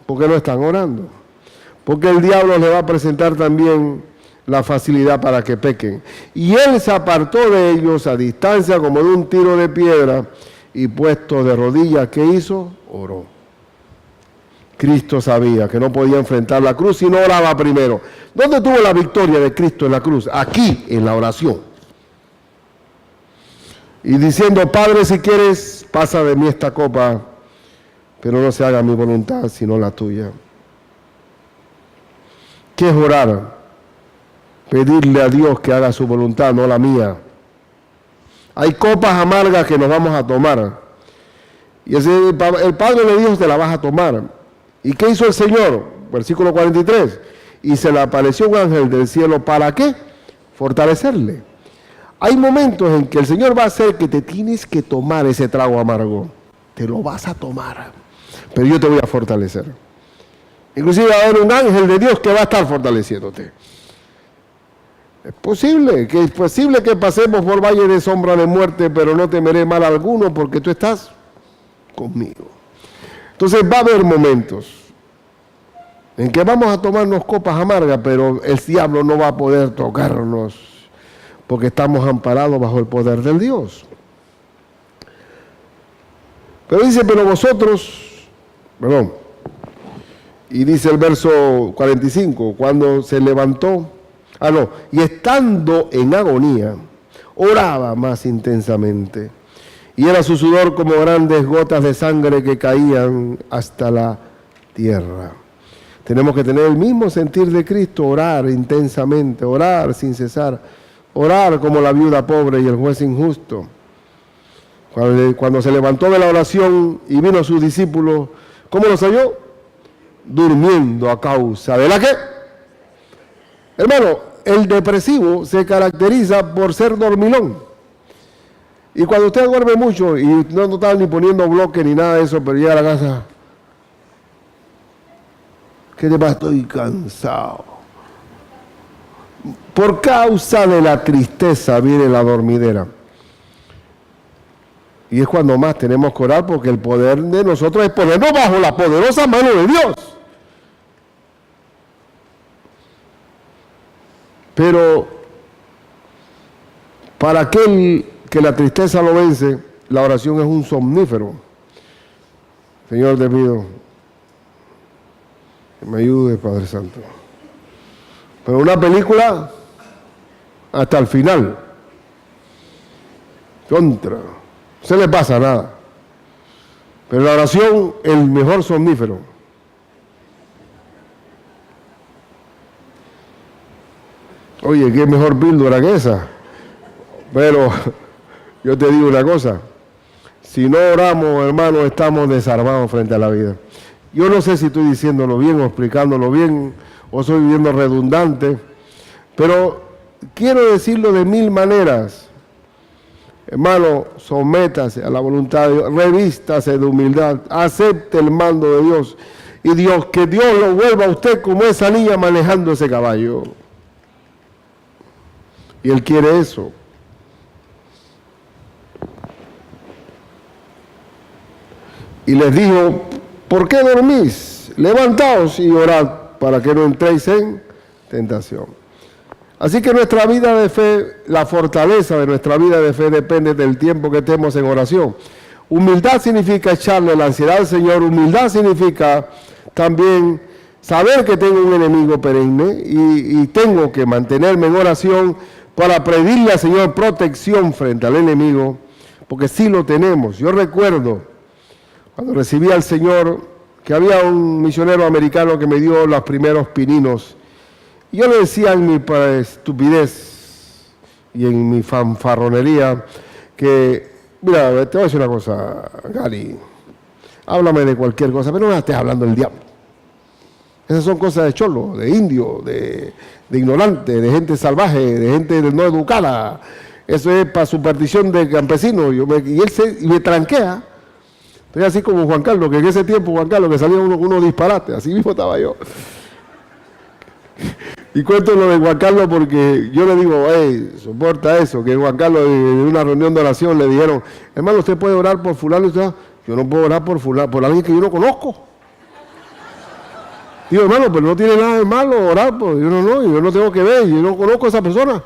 Porque no están orando. Porque el diablo les va a presentar también la facilidad para que pequen. Y él se apartó de ellos a distancia como de un tiro de piedra y puesto de rodillas, ¿qué hizo? Oró. Cristo sabía que no podía enfrentar la cruz si no oraba primero. ¿Dónde tuvo la victoria de Cristo en la cruz? Aquí, en la oración. Y diciendo, Padre, si quieres, pasa de mí esta copa, pero no se haga mi voluntad, sino la tuya. ¿Qué es orar? Pedirle a Dios que haga su voluntad, no la mía. Hay copas amargas que nos vamos a tomar. Y el Padre le dijo, te la vas a tomar. ¿Y qué hizo el Señor? Versículo 43. Y se le apareció un ángel del cielo, ¿para qué? Fortalecerle. Hay momentos en que el Señor va a hacer que te tienes que tomar ese trago amargo. Te lo vas a tomar. Pero yo te voy a fortalecer. Inclusive va a haber un ángel de Dios que va a estar fortaleciéndote. Es posible que pasemos por valle de sombra de muerte, pero no temeré mal alguno porque tú estás conmigo. Entonces va a haber momentos en que vamos a tomarnos copas amargas, pero el diablo no va a poder tocarnos porque estamos amparados bajo el poder del Dios. Pero dice, pero vosotros, y dice el verso 45, cuando se levantó, y estando en agonía, oraba más intensamente, y era su sudor como grandes gotas de sangre que caían hasta la tierra. Tenemos que tener el mismo sentir de Cristo, orar intensamente, orar sin cesar, orar como la viuda pobre y el juez injusto. Cuando se levantó de la oración y vino a sus discípulos, ¿cómo los halló? Durmiendo a causa de la qué. Hermano, el depresivo se caracteriza por ser dormilón. Y cuando usted duerme mucho y no está ni poniendo bloque ni nada de eso, pero llega a la casa, ¿qué te pasa? Estoy cansado. Por causa de la tristeza viene la dormidera. Y es cuando más tenemos que orar, porque el poder de nosotros es ponernos bajo la poderosa mano de Dios. Pero para aquel que la tristeza lo vence, la oración es un somnífero. Señor, te pido que me ayude, Padre Santo. Pero una película hasta el final. No se le pasa nada. Pero la oración, el mejor somnífero. Oye, qué mejor píldora que esa. Pero yo te digo una cosa. Si no oramos, hermano, estamos desarmados frente a la vida. Yo no sé si estoy diciéndolo bien o explicándolo bien, o soy viviendo redundante, pero quiero decirlo de mil maneras. Hermano, sométase a la voluntad de Dios, revístase de humildad, acepte el mando de Dios, y que Dios lo vuelva a usted como esa niña manejando ese caballo. Y Él quiere eso. Y les dijo, ¿por qué dormís? Levantaos y orad para que no entréis en tentación. Así que nuestra vida de fe, la fortaleza de nuestra vida de fe depende del tiempo que estemos en oración. Humildad significa echarle la ansiedad al Señor. Humildad significa también saber que tengo un enemigo perenne y tengo que mantenerme en oración para pedirle al Señor protección frente al enemigo, porque sí lo tenemos. Yo recuerdo cuando recibí al Señor que había un misionero americano que me dio los primeros pininos. Y yo le decía en mi estupidez, y en mi fanfarronería, que, mira, te voy a decir una cosa, Gali, háblame de cualquier cosa, pero no me estés hablando del diablo. Esas son cosas de cholo, de indio, de ignorante, de gente salvaje, de gente no educada. Eso es para superstición de campesino. Y me tranquea. Estoy así como Juan Carlos, que en ese tiempo Juan Carlos que salía uno disparate, así mismo estaba yo. Y cuento lo de Juan Carlos porque yo le digo, hey, soporta eso, que Juan Carlos en una reunión de oración le dijeron, hermano, usted puede orar por fulano y usted, yo no puedo orar por fulano, por alguien que yo no conozco. Digo, hermano, pero no tiene nada de malo orar por, yo no tengo que ver, yo no conozco a esa persona.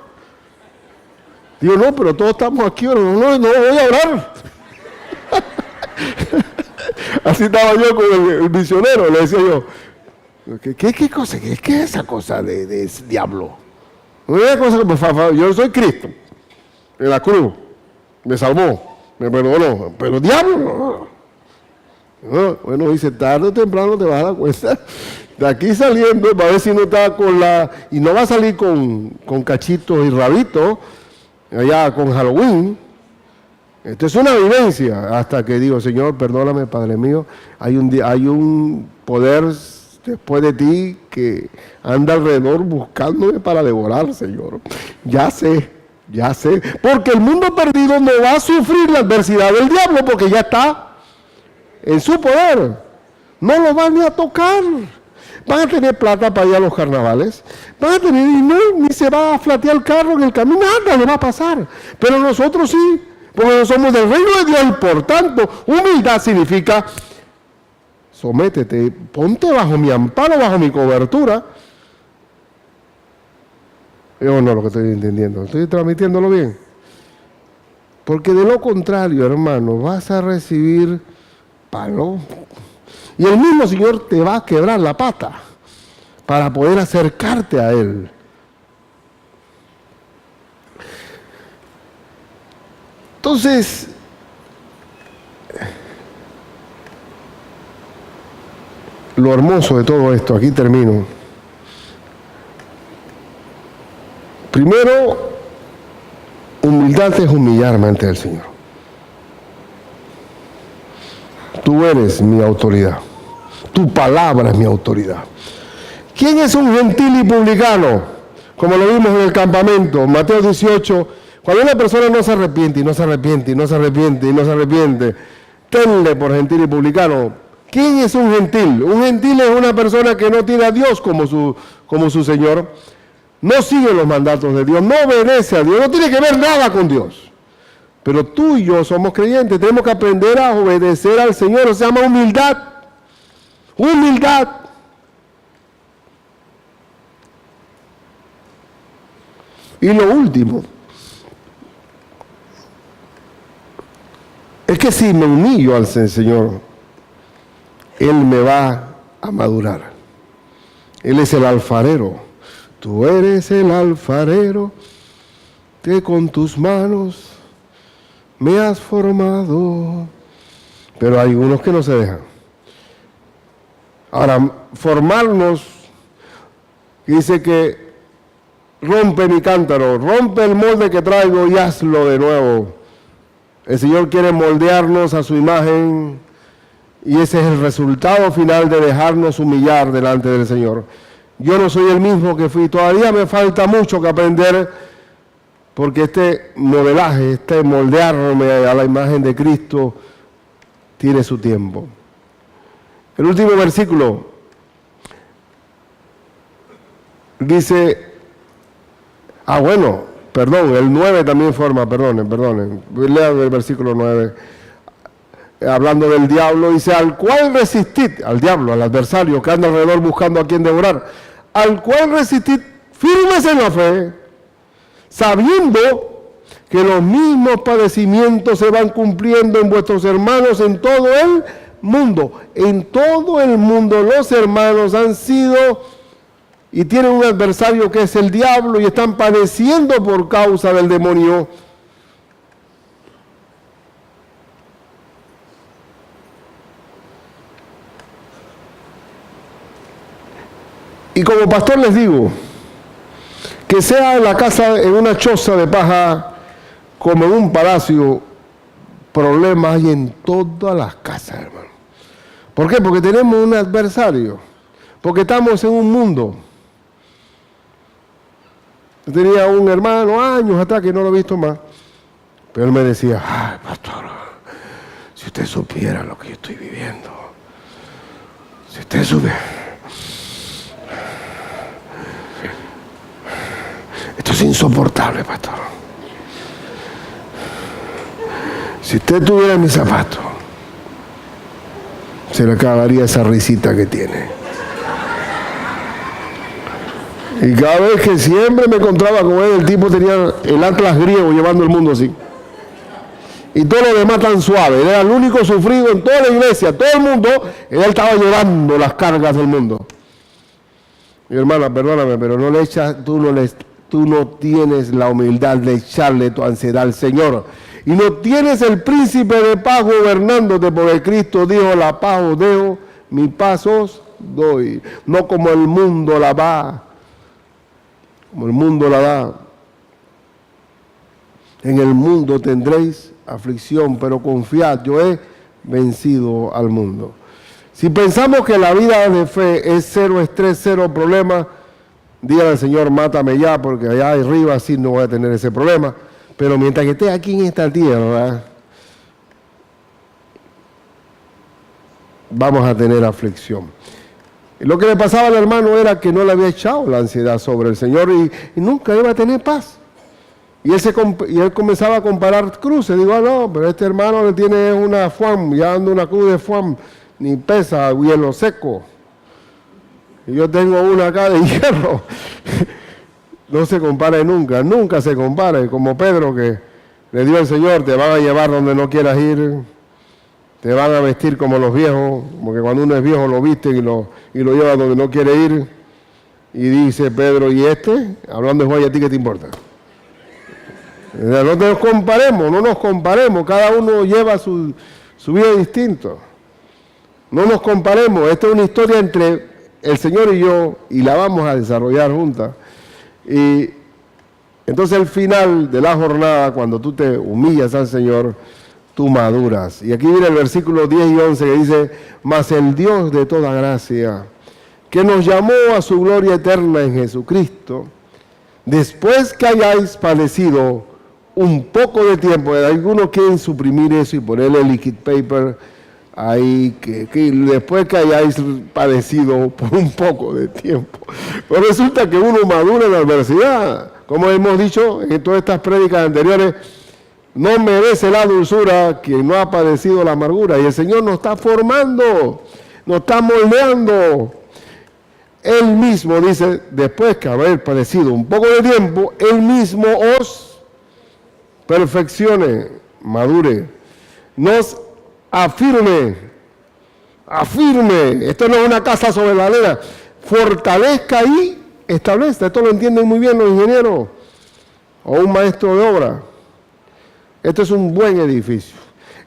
Digo, no, pero todos estamos aquí, no voy a orar. Así estaba yo con el misionero, le decía yo, ¿qué cosa? ¿Qué es esa cosa de diablo? No es cosa que, por favor, yo soy Cristo, en la cruz, me salvó, me perdonó, pero diablo no. Bueno, dice, tarde o temprano te vas a dar cuenta. De aquí saliendo, para ver si no está con la... Y no va a salir con cachitos y rabitos, allá con Halloween. Esto es una vivencia. Hasta que digo, Señor, perdóname, Padre mío, hay un poder después de ti que anda alrededor buscándome para devorar, Señor. Ya sé. Porque el mundo perdido no va a sufrir la adversidad del diablo porque ya está en su poder. No lo van ni a tocar. Van a tener plata para ir a los carnavales, van a tener dinero, ni se va a flatear el carro en el camino, nada le va a pasar. Pero nosotros sí, porque no somos del reino de Dios y por tanto, humildad significa, sométete, ponte bajo mi amparo, bajo mi cobertura. Yo no lo que estoy entendiendo, estoy transmitiéndolo bien. Porque de lo contrario, hermano, vas a recibir palo. Y el mismo Señor te va a quebrar la pata para poder acercarte a Él. Entonces, lo hermoso de todo esto, aquí termino. Primero, humildad es humillarme ante el Señor. Tú eres mi autoridad. Tu palabra es mi autoridad. ¿Quién es un gentil y publicano? Como lo vimos en el campamento, Mateo 18, cuando una persona no se arrepiente, tenle por gentil y publicano. ¿Quién es un gentil? Un gentil es una persona que no tiene a Dios como su Señor, no sigue los mandatos de Dios, no obedece a Dios, no tiene que ver nada con Dios. Pero tú y yo somos creyentes, tenemos que aprender a obedecer al Señor, se llama humildad. Humildad. Y lo último, es que si me humillo al Señor, Él me va a madurar. Él es el alfarero. Tú eres el alfarero que con tus manos me has formado. Pero hay unos que no se dejan. Ahora, formarnos, dice que rompe mi cántaro, rompe el molde que traigo y hazlo de nuevo. El Señor quiere moldearnos a su imagen y ese es el resultado final de dejarnos humillar delante del Señor. Yo no soy el mismo que fui, todavía me falta mucho que aprender porque este modelaje, este moldearme a la imagen de Cristo tiene su tiempo. El último versículo dice, el 9 también forma, perdonen. Lean el versículo 9. Hablando del diablo, dice, al cual resistid, al diablo, al adversario que anda alrededor buscando a quien devorar, al cual resistid firmes en la fe, sabiendo que los mismos padecimientos se van cumpliendo en vuestros hermanos en todo el mundo. En todo el mundo los hermanos han sido y tienen un adversario que es el diablo y están padeciendo por causa del demonio. Y como pastor les digo Que sea en la casa, en una choza de paja, como en un palacio, problemas hay en todas las casas, hermano. ¿Por qué? Porque tenemos un adversario. Porque estamos en un mundo. Yo tenía un hermano años atrás que no lo he visto más. Pero él me decía, ay, pastor, si usted supiera lo que yo estoy viviendo. Si usted supiera. Esto es insoportable, pastor. Si usted tuviera mis zapatos, se le acabaría esa risita que tiene. Y cada vez que siempre me encontraba con él, el tipo tenía el atlas griego llevando el mundo así. Y todo lo demás tan suave. Él era el único sufrido en toda la iglesia, todo el mundo, él estaba llevando las cargas del mundo. Mi hermana, perdóname, pero no le echas, tú no tienes la humildad de echarle tu ansiedad al Señor. Y no tienes el príncipe de paz gobernándote, porque Cristo dijo, la paz os dejo, mi paz os doy. No como el mundo la da. Como el mundo la da. En el mundo tendréis aflicción, pero confiad, yo he vencido al mundo. Si pensamos que la vida de fe es cero estrés, cero problema, dígale al Señor, mátame ya, porque allá arriba sí no voy a tener ese problema. Pero mientras que esté aquí en esta tierra, vamos a tener aflicción. Y lo que le pasaba al hermano era que no le había echado la ansiedad sobre el Señor y nunca iba a tener paz. Y él comenzaba a comparar cruces. Digo, no, pero este hermano le tiene una FUAM, ya anda una cruz de FUAM, ni pesa, hielo seco. Y yo tengo una acá de hierro. No se compare nunca, nunca se compare. Como Pedro que le dio el Señor, te van a llevar donde no quieras ir, te van a vestir como los viejos, porque cuando uno es viejo lo visten y lo llevan donde no quiere ir. Y dice Pedro, ¿y este? Hablando de Juan, ¿y a ti qué te importa? No nos comparemos, cada uno lleva su vida distinto. No nos comparemos, esta es una historia entre el Señor y yo, y la vamos a desarrollar juntas. Y entonces al final de la jornada, cuando tú te humillas al Señor, tú maduras. Y aquí viene el versículo 10 y 11 que dice, mas el Dios de toda gracia, que nos llamó a su gloria eterna en Jesucristo, después que hayáis padecido un poco de tiempo, algunos quieren suprimir eso y ponerle liquid paper ahí, que después que hayáis padecido por un poco de tiempo. Pero resulta que uno madura en la adversidad. Como hemos dicho en todas estas prédicas anteriores, no merece la dulzura quien no ha padecido la amargura. Y el Señor nos está formando, nos está moldeando. Él mismo dice, después que haber padecido un poco de tiempo, Él mismo os perfeccione, madure, nos afirme. Esto no es una casa sobre la arena, fortalezca y establezca. Esto lo entienden muy bien los ingenieros o un maestro de obra. Esto es un buen edificio.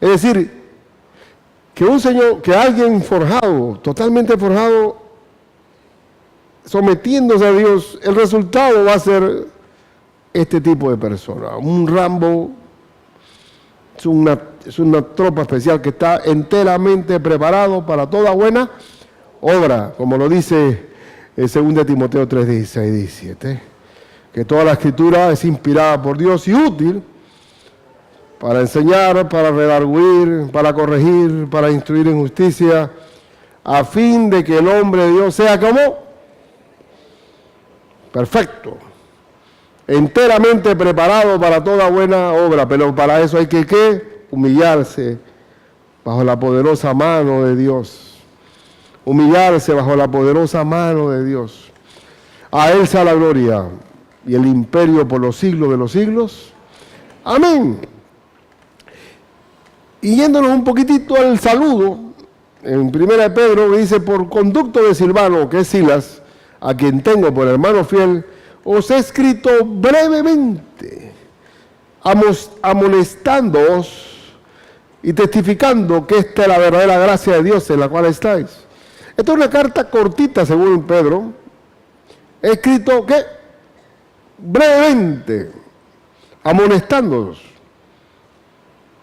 Es decir, que alguien forjado, totalmente forjado, sometiéndose a Dios, el resultado va a ser este tipo de persona. Un Rambo es una tropa especial que está enteramente preparado para toda buena obra, como lo dice el 2 Timoteo 3, 16, 17. Que toda la escritura es inspirada por Dios y útil para enseñar, para redarguir, para corregir, para instruir en justicia, a fin de que el hombre de Dios sea como perfecto, enteramente preparado para toda buena obra. Pero para eso hay que humillarse bajo la poderosa mano de Dios. Humillarse bajo la poderosa mano de Dios. A Él sea la gloria y el imperio por los siglos de los siglos. Amén. Y yéndonos un poquitito al saludo, en 1 Pedro dice, por conducto de Silvano, que es Silas, a quien tengo por hermano fiel, os he escrito brevemente, amonestándoos y testificando que esta es la verdadera gracia de Dios en la cual estáis. Esta es una carta cortita, según Pedro, escrito, ¿qué? brevemente, amonestándolos.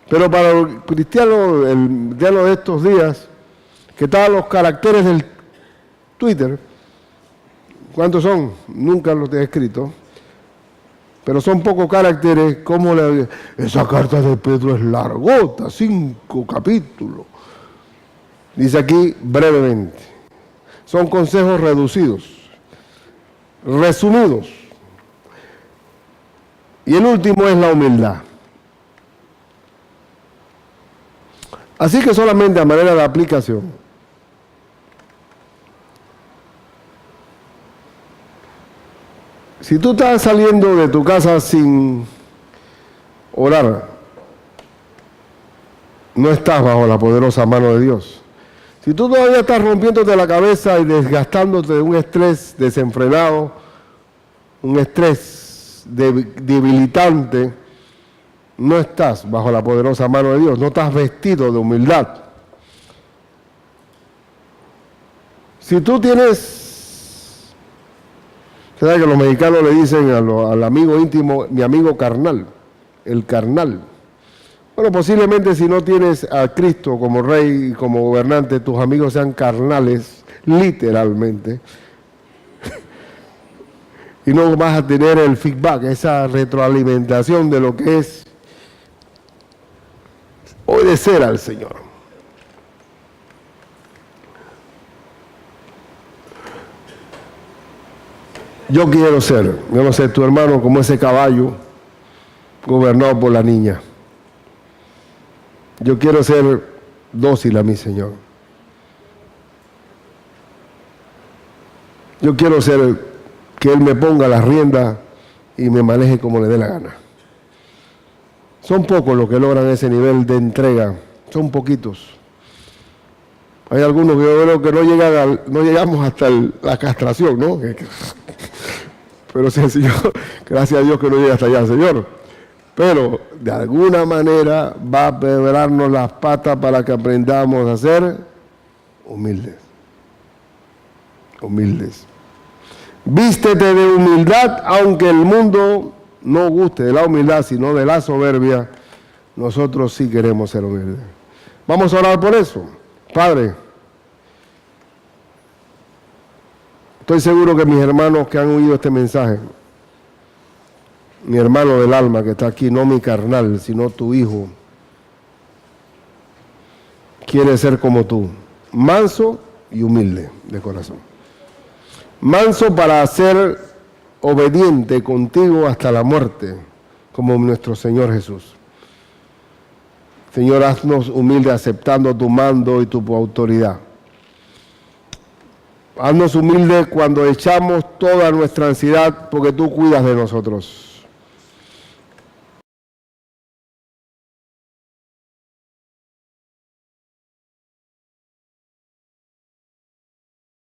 Pero para el cristiano de estos días, que estaban los caracteres del Twitter, ¿cuántos son? Nunca los he escrito, pero son pocos caracteres. Como esa carta de Pedro es largota, 5 capítulos. Dice aquí brevemente. Son consejos reducidos, resumidos. Y el último es la humildad. Así que solamente a manera de aplicación, si tú estás saliendo de tu casa sin orar, no estás bajo la poderosa mano de Dios. Si tú todavía estás rompiéndote la cabeza y desgastándote de un estrés desenfrenado, un estrés debilitante, no estás bajo la poderosa mano de Dios, no estás vestido de humildad. Si tú tienes, ¿sabes que los mexicanos le dicen al amigo íntimo, mi amigo carnal, el carnal? Bueno, posiblemente si no tienes a Cristo como Rey y como gobernante, tus amigos sean carnales, literalmente. Y no vas a tener el feedback, esa retroalimentación de lo que es obedecer al Señor. Yo quiero ser, yo no sé, tu hermano, como ese caballo gobernado por la niña. Yo quiero ser dócil a mi Señor. Yo quiero ser que Él me ponga las riendas y me maneje como le dé la gana. Son pocos los que logran ese nivel de entrega, son poquitos. Hay algunos que yo veo que no llegamos hasta la castración, ¿no? Pero sí, el Señor, gracias a Dios que no llega hasta allá, Señor. Pero de alguna manera va a quebrarnos las patas para que aprendamos a ser humildes. Humildes. Vístete de humildad, aunque el mundo no guste de la humildad, sino de la soberbia. Nosotros sí queremos ser humildes. Vamos a orar por eso. Padre, estoy seguro que mis hermanos que han oído este mensaje, mi hermano del alma que está aquí, no mi carnal, sino tu hijo, quiere ser como tú, manso y humilde de corazón. Manso para ser obediente contigo hasta la muerte, como nuestro Señor Jesús. Señor, haznos humildes aceptando tu mando y tu autoridad. Haznos humildes cuando echamos toda nuestra ansiedad porque tú cuidas de nosotros.